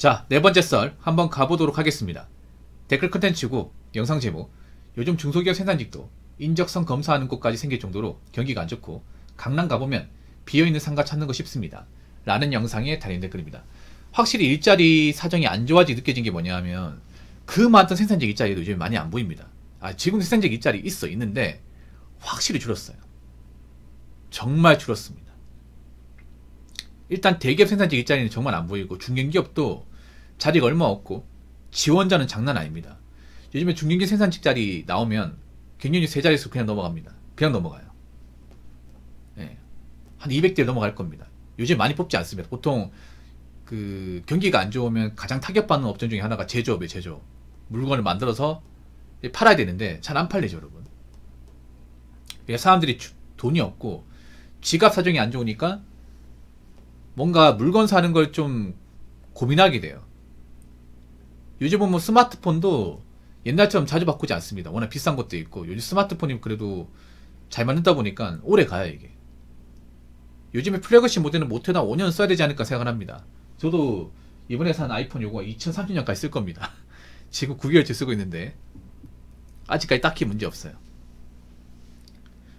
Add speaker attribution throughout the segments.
Speaker 1: 자, 네 번째 썰 한번 가보도록 하겠습니다. 댓글 컨텐츠고 영상 제목: 요즘 중소기업 생산직도 인적성 검사하는 곳까지 생길 정도로 경기가 안 좋고 강남 가보면 비어있는 상가 찾는 거 쉽습니다. 라는 영상에 달린 댓글입니다. 확실히 일자리 사정이 안 좋아지게 느껴진 게 뭐냐 하면 그 많던 생산직 일자리도 요즘 많이 안 보입니다. 지금 생산직 일자리 있는데 확실히 줄었어요. 정말 줄었습니다. 일단 대기업 생산직 일자리는 정말 안 보이고 중견기업도 자리가 얼마 없고 지원자는 장난 아닙니다. 요즘에 중견기업 생산직 자리 나오면 경력이 세 자릿수 그냥 넘어갑니다. 그냥 넘어가요. 네. 한 200대 넘어갈 겁니다. 요즘 많이 뽑지 않습니다. 보통 그 경기가 안 좋으면 가장 타격받는 업종 중에 하나가 제조업이에요. 제조업. 물건을 만들어서 팔아야 되는데 잘 안 팔리죠, 여러분. 사람들이 돈이 없고 지갑 사정이 안 좋으니까 뭔가 물건 사는 걸 좀 고민하게 돼요. 요즘은 뭐 스마트폰도 옛날처럼 자주 바꾸지 않습니다. 워낙 비싼 것도 있고 요즘 스마트폰이 그래도 잘 만든다 보니까 오래 가요, 이게. 요즘에 플래그십 모델은 못해도 5년 써야 되지 않을까 생각을 합니다. 저도 이번에 산 아이폰 요거 2030년까지 쓸 겁니다. 지금 9개월째 쓰고 있는데 아직까지 딱히 문제 없어요.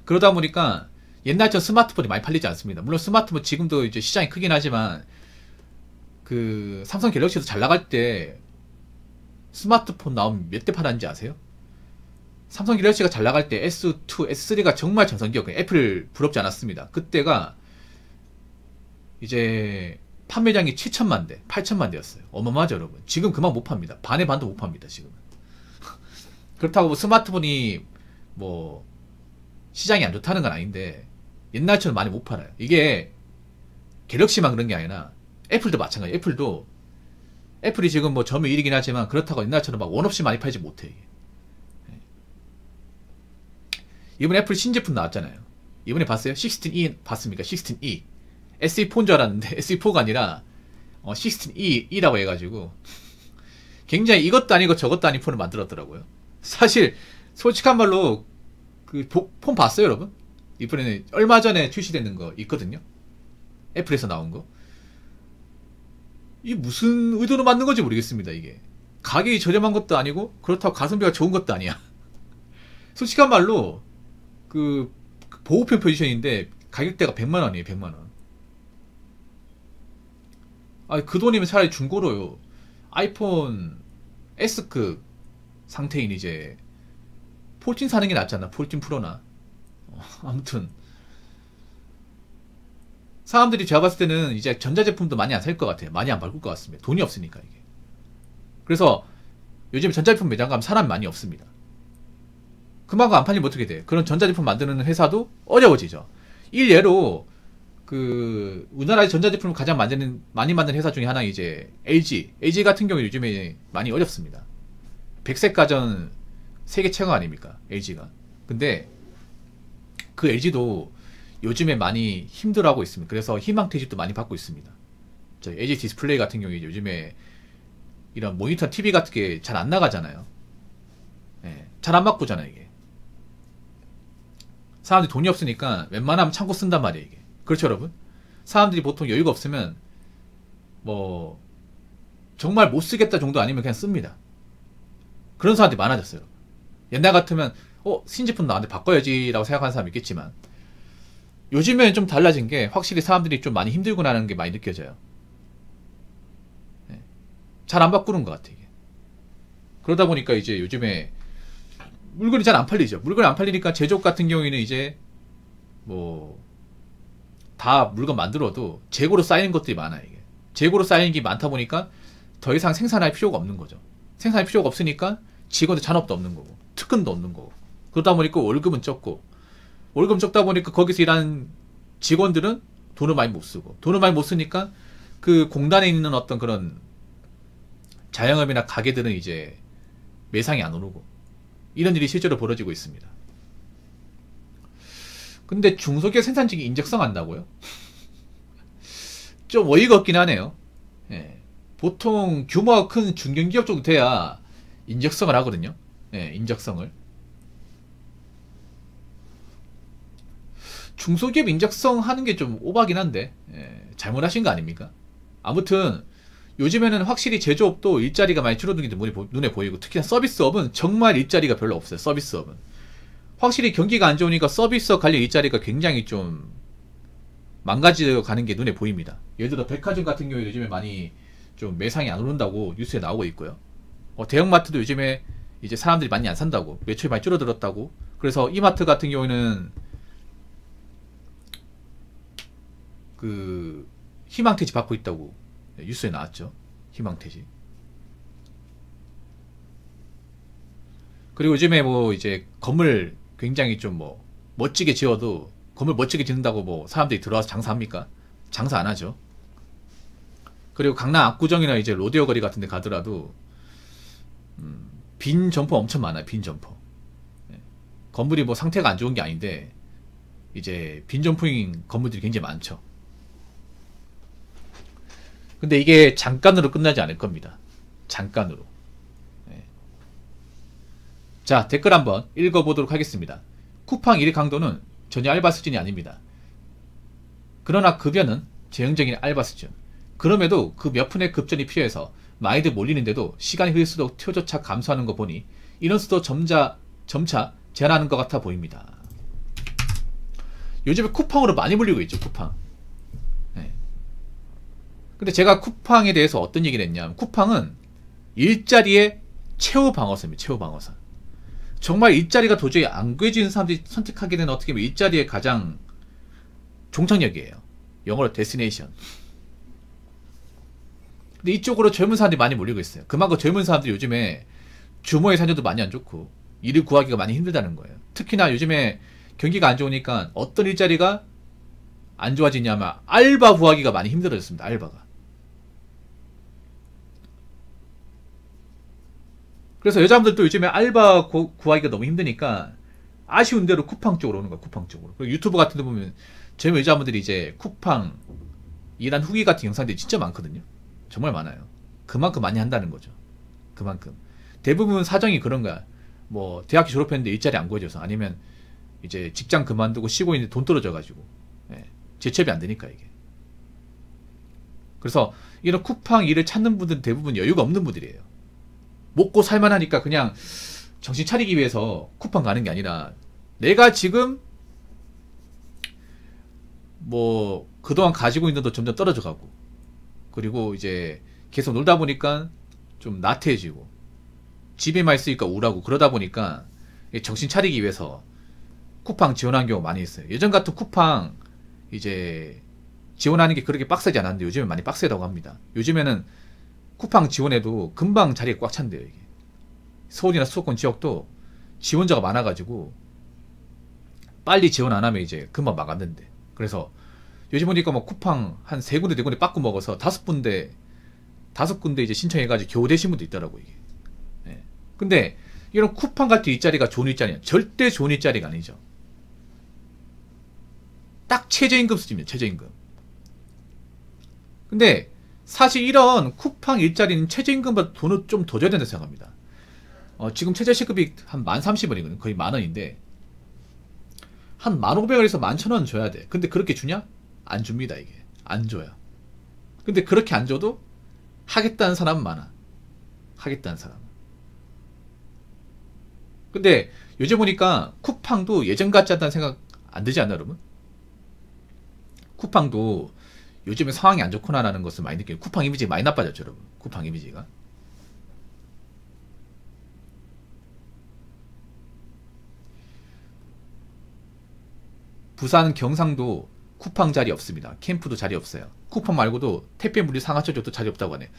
Speaker 1: 그러다 보니까 옛날처럼 스마트폰이 많이 팔리지 않습니다. 물론 스마트폰 지금도 이제 시장이 크긴 하지만 그 삼성 갤럭시도 잘 나갈 때 스마트폰 나오면 몇 대 팔았는지 아세요? 삼성 갤럭시가 잘 나갈 때 S2, S3가 정말 전성기였거든요. 애플 부럽지 않았습니다. 그때가 이제 판매량이 7천만 대, 8천만 대였어요. 어마어마하죠, 여러분. 지금 그만 못 팝니다. 반의 반도 못 팝니다, 지금. 그렇다고 뭐 스마트폰이 뭐 시장이 안 좋다는 건 아닌데 옛날처럼 많이 못 팔아요. 이게 갤럭시만 그런 게 아니라 애플도 마찬가지예요. 애플이 지금 뭐 점유 1위긴 하지만 그렇다고 옛날처럼 막 원 없이 많이 팔지 못해. 이게. 이번에 애플 신제품 나왔잖아요. 이번에 봤어요? 16E 봤습니까? 16E. SE4인 줄 알았는데 SE4가 아니라 16E라고 해가지고 굉장히 이것도 아니고 저것도 아닌 폰을 만들었더라고요. 사실 솔직한 말로 그 폰 봤어요, 여러분? 이번에는 얼마 전에 출시되는 거 있거든요. 애플에서 나온 거. 이게 무슨 의도로 만든 건지 모르겠습니다. 이게 가격이 저렴한 것도 아니고 그렇다고 가성비가 좋은 것도 아니야. 솔직한 말로 그 보호편 포지션인데 가격대가 100만원이에요. 100만원. 그 돈이면 차라리 중고로요. 아이폰 S급 상태인 이제 14 사는 게 낫잖아. 14 프로나. 아무튼 사람들이 제가 봤을 때는 이제 전자제품도 많이 안 살 것 같아요. 많이 안 바꿀 것 같습니다. 돈이 없으니까 이게. 그래서 요즘 전자제품 매장 가면 사람이 많이 없습니다. 그만큼 안 팔리면 어떻게 돼? 그런 전자제품 만드는 회사도 어려워지죠. 일례로 그 우리나라의 전자제품을 가장 많이 만드는 회사 중에 하나 이제 LG 같은 경우 요즘에 많이 어렵습니다. 백색 가전 세계 최강 아닙니까? LG가. 근데 그 LG도 요즘에 많이 힘들어하고 있습니다. 그래서 희망퇴직도 많이 받고 있습니다. 저희 LG 디스플레이 같은 경우에 요즘에 이런 모니터 TV 같은 게 잘 안 나가잖아요. 네, 잘 안 바꾸잖아요, 이게. 사람들이 돈이 없으니까 웬만하면 창고 쓴단 말이에요, 이게. 그렇죠, 여러분? 사람들이 보통 여유가 없으면 뭐 정말 못 쓰겠다 정도 아니면 그냥 씁니다. 그런 사람들이 많아졌어요. 옛날 같으면 신제품 나왔는데 바꿔야지 라고 생각하는 사람이 있겠지만 요즘에는 좀 달라진 게 확실히 사람들이 좀 많이 힘들구나 하는 게 많이 느껴져요. 네. 잘 안 바꾸는 것 같아, 이게. 그러다 보니까 이제 요즘에 물건이 잘 안 팔리죠. 물건이 안 팔리니까 제조업 같은 경우에는 이제 뭐 다 물건 만들어도 재고로 쌓이는 것들이 많아요, 이게. 재고로 쌓이는 게 많다 보니까 더 이상 생산할 필요가 없는 거죠. 생산할 필요가 없으니까 직원들 잔업도 없는 거고 특근도 없는 거고 그러다 보니까 월급은 적고 월급 적다 보니까 거기서 일하는 직원들은 돈을 많이 못 쓰고 돈을 많이 못 쓰니까 그 공단에 있는 어떤 그런 자영업이나 가게들은 이제 매상이 안 오르고 이런 일이 실제로 벌어지고 있습니다. 근데 중소기업 생산직이 인적성 한다고요? 좀 어이가 없긴 하네요. 예. 보통 규모가 큰 중견기업 정도 돼야 인적성을 하거든요. 예, 인적성을. 중소기업 인적성 하는 게 좀 오바긴 한데 잘못하신 거 아닙니까? 아무튼 요즘에는 확실히 제조업도 일자리가 많이 줄어든 게 눈에 보이고, 특히나 서비스업은 정말 일자리가 별로 없어요. 서비스업은 확실히 경기가 안 좋으니까 서비스업 관련 일자리가 굉장히 좀 망가져 가는 게 눈에 보입니다. 예를 들어 백화점 같은 경우에 요즘에 많이 좀 매상이 안 오른다고 뉴스에 나오고 있고요. 대형마트도 요즘에 이제 사람들이 많이 안 산다고, 매출이 많이 줄어들었다고. 그래서 이마트 같은 경우에는 그 희망퇴직 받고 있다고 뉴스에 나왔죠. 희망퇴직. 그리고 요즘에 뭐 이제 건물 굉장히 좀 뭐 멋지게 지어도, 건물 멋지게 짓는다고 뭐 사람들이 들어와서 장사합니까? 장사 안 하죠. 그리고 강남 압구정이나 이제 로데오 거리 같은 데 가더라도 빈 점포 엄청 많아요. 빈 점포. 건물이 뭐 상태가 안 좋은 게 아닌데 이제 빈 점포인 건물들이 굉장히 많죠. 근데 이게 잠깐으로 끝나지 않을 겁니다. 잠깐으로. 자, 댓글 한번 읽어보도록 하겠습니다. 쿠팡 일 강도는 전혀 알바 수준이 아닙니다. 그러나 급여는 제형적인 알바 수준. 그럼에도 그 몇 푼의 급전이 필요해서 많이들 몰리는데도 시간이 흐를수록 표조차 감소하는 거 보니 인원수도 점차 제한하는 것 같아 보입니다. 요즘에 쿠팡으로 많이 몰리고 있죠. 쿠팡. 근데 제가 쿠팡에 대해서 어떤 얘기를 했냐면, 쿠팡은 일자리의 최후 방어선입니다. 최후 방어선. 정말 일자리가 도저히 안 구해지는 사람들이 선택하게 되는, 어떻게 보면 일자리의 가장 종착역이에요. 영어로 데스티네이션. 근데 이쪽으로 젊은 사람들이 많이 몰리고 있어요. 그만큼 젊은 사람들이 요즘에 주머니 사정도 많이 안 좋고 일을 구하기가 많이 힘들다는 거예요. 특히나 요즘에 경기가 안 좋으니까 어떤 일자리가 안 좋아지냐면 알바 구하기가 많이 힘들어졌습니다. 알바가. 그래서 여자분들도 요즘에 알바 구하기가 너무 힘드니까 아쉬운 대로 쿠팡 쪽으로 오는 거야. 쿠팡 쪽으로. 그리고 유튜브 같은 데 보면 젊은 여자분들이 이제 쿠팡 일한 후기 같은 영상들이 진짜 많거든요. 정말 많아요. 그만큼 많이 한다는 거죠. 그만큼. 대부분 사정이 그런 거야. 뭐 대학교 졸업했는데 일자리 안 구해줘서, 아니면 이제 직장 그만두고 쉬고 있는데 돈 떨어져가지고 재취업이 안 되니까 이게. 그래서 이런 쿠팡 일을 찾는 분들은 대부분 여유가 없는 분들이에요. 먹고 살만하니까 그냥 정신 차리기 위해서 쿠팡 가는 게 아니라, 내가 지금 뭐 그동안 가지고 있는 돈 점점 떨어져 가고, 그리고 이제 계속 놀다 보니까 좀 나태해지고 집에만 있으니까 우울하고, 그러다 보니까 정신 차리기 위해서 쿠팡 지원하는 경우가 많이 있어요. 예전 같은 쿠팡 이제 지원하는 게 그렇게 빡세지 않았는데 요즘은 많이 빡세다고 합니다. 요즘에는 쿠팡 지원해도 금방 자리가 꽉 찬대요. 이게 서울이나 수도권 지역도 지원자가 많아가지고 빨리 지원 안 하면 이제 금방 막았는데, 그래서 요즘 보니까 뭐 쿠팡 한 3군데 4군데 빠꾸 먹어서 5군데 이제 신청해가지고 겨우 되신 분도 있더라고 이게. 근데 이런 쿠팡 같은 일자리가 좋은 일자리는 절대 좋은 일자리가 아니죠. 딱 최저임금 수준입니다. 최저임금. 근데 사실 이런 쿠팡 일자리는 최저임금보다 돈을 좀 더 줘야 된다고 생각합니다. 지금 최저시급이 한 1030원이거든요. 거의 만원인데 한 1500원에서 11,000원 줘야 돼. 근데 그렇게 주냐? 안 줍니다. 이게 안 줘요. 근데 그렇게 안 줘도 하겠다는 사람은 많아. 하겠다는 사람. 근데 요즘 보니까 쿠팡도 예전 같지 않다는 생각 안 들지 않나 여러분? 쿠팡도 요즘에 상황이 안 좋구나라는 것을 많이 느껴요. 쿠팡 이미지 많이 나빠졌죠 여러분. 쿠팡 이미지가. 부산 경상도 쿠팡 자리 없습니다. 캠프도 자리 없어요. 쿠팡 말고도 택배 물류 상하처도 자리 없다고 하네.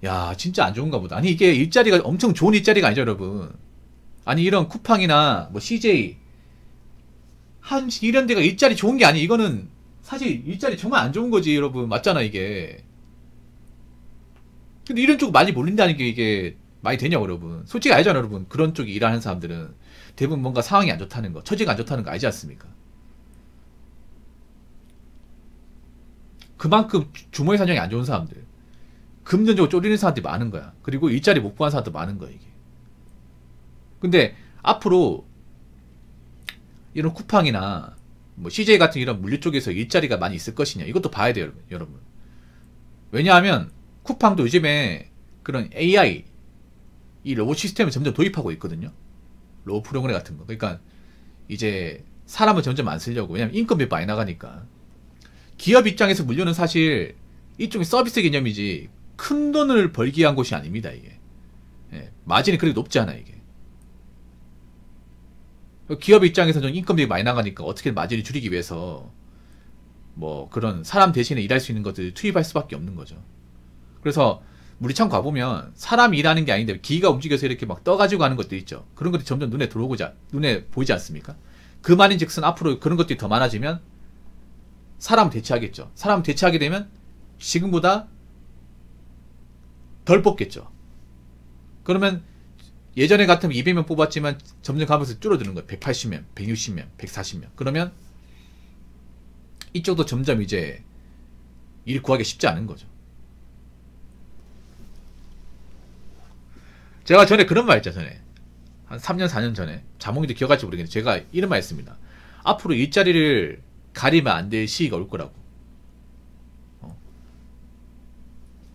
Speaker 1: 야 진짜 안 좋은가 보다. 아니 이게 일자리가 엄청 좋은 일자리가 아니죠 여러분. 아니 이런 쿠팡이나 뭐 CJ 이런 데가 일자리 좋은 게 아니. 이거는 사실 일자리 정말 안 좋은 거지 여러분. 맞잖아 이게. 근데 이런 쪽 많이 몰린다는 게 이게 많이 되냐고 여러분. 솔직히 알잖아 여러분. 그런 쪽에 일하는 사람들은 대부분 뭔가 상황이 안 좋다는 거, 처지가 안 좋다는 거 알지 않습니까? 그만큼 주머니 사정이 안 좋은 사람들, 금전적으로 쫄리는 사람들이 많은 거야. 그리고 일자리 못 구한 사람도 많은 거야 이게. 근데 앞으로 이런 쿠팡이나 뭐 CJ 같은 이런 물류 쪽에서 일자리가 많이 있을 것이냐, 이것도 봐야 돼요 여러분. 왜냐하면 쿠팡도 요즘에 그런 AI 이 로봇 시스템을 점점 도입하고 있거든요. 로봇 프로그램 같은 거. 그러니까 이제 사람을 점점 안 쓰려고. 왜냐면 인건비 많이 나가니까. 기업 입장에서 물류는 사실 일종의 서비스 개념이지 큰 돈을 벌기 위한 곳이 아닙니다. 이게 마진이 그렇게 높지 않아. 이게 기업 입장에서 좀 인건비가 많이 나가니까 어떻게 마진을 줄이기 위해서 뭐 그런 사람 대신에 일할 수 있는 것들을 투입할 수밖에 없는 거죠. 그래서 물류창고 가보면 사람이 일하는 게 아닌데 기계가 움직여서 이렇게 막 떠가지고 하는 것도 있죠. 그런 것들이 점점 눈에 보이지 않습니까? 그 말인즉슨 앞으로 그런 것들이 더 많아지면 사람 대체하겠죠. 사람 대체하게 되면 지금보다 덜 뽑겠죠. 그러면 예전에 같으면 200명 뽑았지만 점점 가면서 줄어드는 거예요. 180명, 160명, 140명. 그러면 이쪽도 점점 이제 일 구하기 쉽지 않은 거죠. 제가 전에 그런 말 했죠. 전에 한 3년 4년 전에 자몽이도 기억할지 모르겠는데 제가 이런 말 했습니다. 앞으로 일자리를 가리면 안 될 시기가 올 거라고.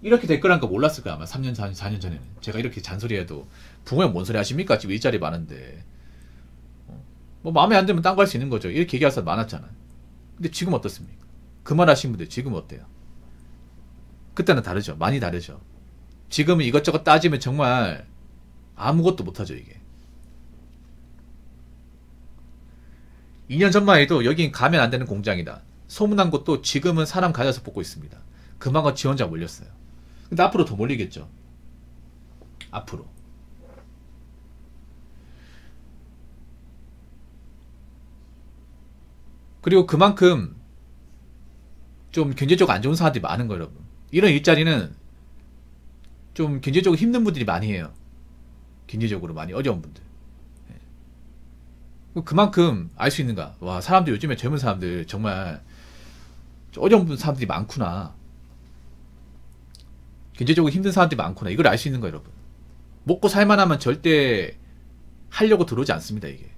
Speaker 1: 이렇게 될 거란 거 몰랐을 거야. 아마 3년 4년 전에는 제가 이렇게 잔소리해도 부모님 뭔 소리 하십니까? 지금 일자리 많은데 뭐 마음에 안 들면 딴 거 할 수 있는 거죠. 이렇게 얘기할 사람 많았잖아요. 근데 지금 어떻습니까? 그 말 하신 분들 지금 어때요? 그때는 다르죠. 많이 다르죠. 지금은 이것저것 따지면 정말 아무것도 못하죠. 이게 2년 전만 해도 여긴 가면 안 되는 공장이다 소문난 곳도 지금은 사람 가져서 뽑고 있습니다. 그만큼 지원자 몰렸어요. 근데 앞으로 더 몰리겠죠. 앞으로 그리고 그만큼 좀 경제적으로 안 좋은 사람들이 많은 거예요. 여러분 이런 일자리는 좀 경제적으로 힘든 분들이 많이 해요. 경제적으로 많이 어려운 분들. 그만큼 알 수 있는가. 와 사람들 요즘에 젊은 사람들 정말 어려운 사람들이 많구나. 경제적으로 힘든 사람들이 많구나. 이걸 알 수 있는 거예요. 여러분 먹고 살만하면 절대 하려고 들어오지 않습니다. 이게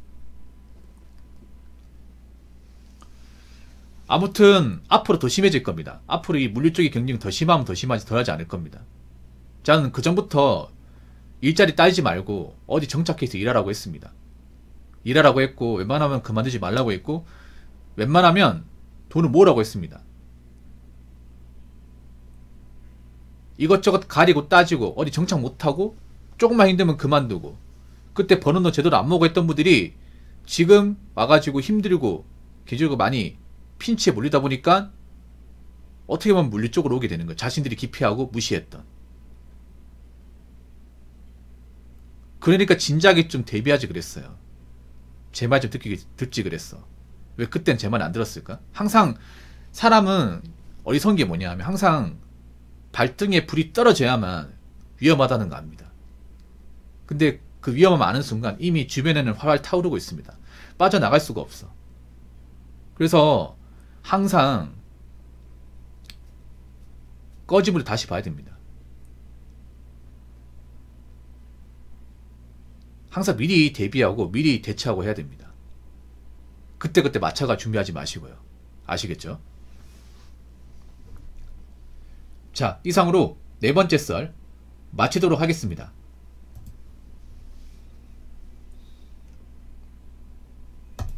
Speaker 1: 아무튼 앞으로 더 심해질 겁니다. 앞으로 이 물류 쪽의 경쟁이 더 심하면 더 심하지 덜하지 않을 겁니다. 저는 그 전부터 일자리 따지지 말고 어디 정착해서 일하라고 했습니다. 일하라고 했고 웬만하면 그만두지 말라고 했고 웬만하면 돈을 모으라고 했습니다. 이것저것 가리고 따지고 어디 정착 못하고 조금만 힘들면 그만두고 그때 버는 돈 제대로 안 먹고 했던 분들이 지금 와가지고 힘들고 계절고 많이 핀치에 몰리다 보니까 어떻게 보면 물류 쪽으로 오게 되는 거예요. 자신들이 기피하고 무시했던. 그러니까 진작에 좀 대비하지 그랬어요. 제 말 좀 듣지 그랬어. 왜 그땐 제 말 안 들었을까? 항상 사람은 어리석은 게 뭐냐 하면 항상 발등에 불이 떨어져야만 위험하다는 거 압니다. 근데 그 위험함 아는 순간 이미 주변에는 활활 타오르고 있습니다. 빠져나갈 수가 없어. 그래서 항상 꺼진 불을 다시 봐야 됩니다. 항상 미리 대비하고 미리 대처하고 해야 됩니다. 그때그때 맞춰가 준비하지 마시고요. 아시겠죠? 자, 이상으로 네 번째 썰 마치도록 하겠습니다.